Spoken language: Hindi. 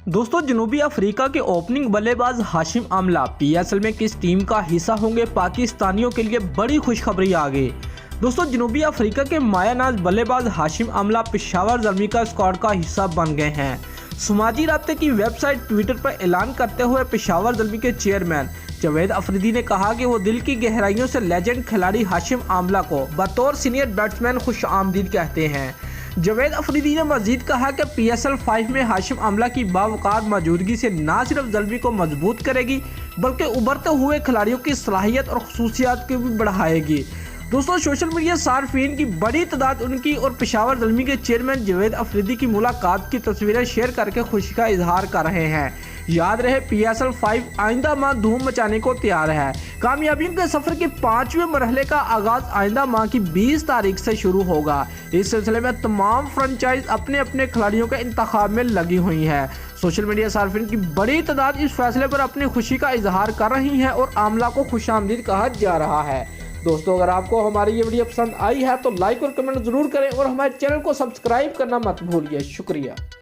दोस्तों, जनूबी अफ्रीका के ओपनिंग बल्लेबाज हाशिम आमला पीएसएल में किस टीम का हिस्सा होंगे? पाकिस्तानियों के लिए बड़ी खुशखबरी आ गई। दोस्तों, जनूबी अफ्रीका के मायानाज बल्लेबाज हाशिम आमला पेशावर ज़ल्मी का स्क्वाड का हिस्सा बन गए हैं। समाजी राब्ते की वेबसाइट ट्विटर पर ऐलान करते हुए पेशावर ज़ल्मी के चेयरमैन जावेद अफरीदी ने कहा कि वो दिल की गहराइयों से लेजेंड खिलाड़ी हाशिम आमला को बतौर सीनियर बैट्समैन खुश आमदीद कहते हैं। जावेद अफरीदी ने मजीद कहा कि PSL 5 में हाशिम आमला की बावकार मौजूदगी से न सिर्फ ज़ल्मी को मजबूत करेगी बल्कि उभरते हुए खिलाड़ियों की सलाहियत और खसूसियात को भी बढ़ाएगी। दोस्तों, सोशल मीडिया सार्फिन की बड़ी तादाद उनकी और पेशावर ज़ल्मी के चेयरमैन जावेद अफरीदी की मुलाकात की तस्वीरें शेयर करके खुशी का इजहार कर रहे हैं। याद रहे, PSL 5 आइंदा माह धूम मचाने को तैयार है। कामयाबियों के सफर के 5वें मरहले का आगाज आइंदा माह की 20 तारीख से शुरू होगा। इस सिलसिले में तमाम फ्रेंचाइज अपने अपने खिलाड़ियों के इंतखाब में लगी हुई है। सोशल मीडिया सार्फिन की बड़ी तादाद इस फैसले पर अपनी खुशी का इजहार कर रही है और आमला को खुशामदीद कहा जा रहा है। दोस्तों, अगर आपको हमारी ये वीडियो पसंद आई है तो लाइक और कमेंट जरूर करें और हमारे चैनल को सब्सक्राइब करना मत भूलिए। शुक्रिया।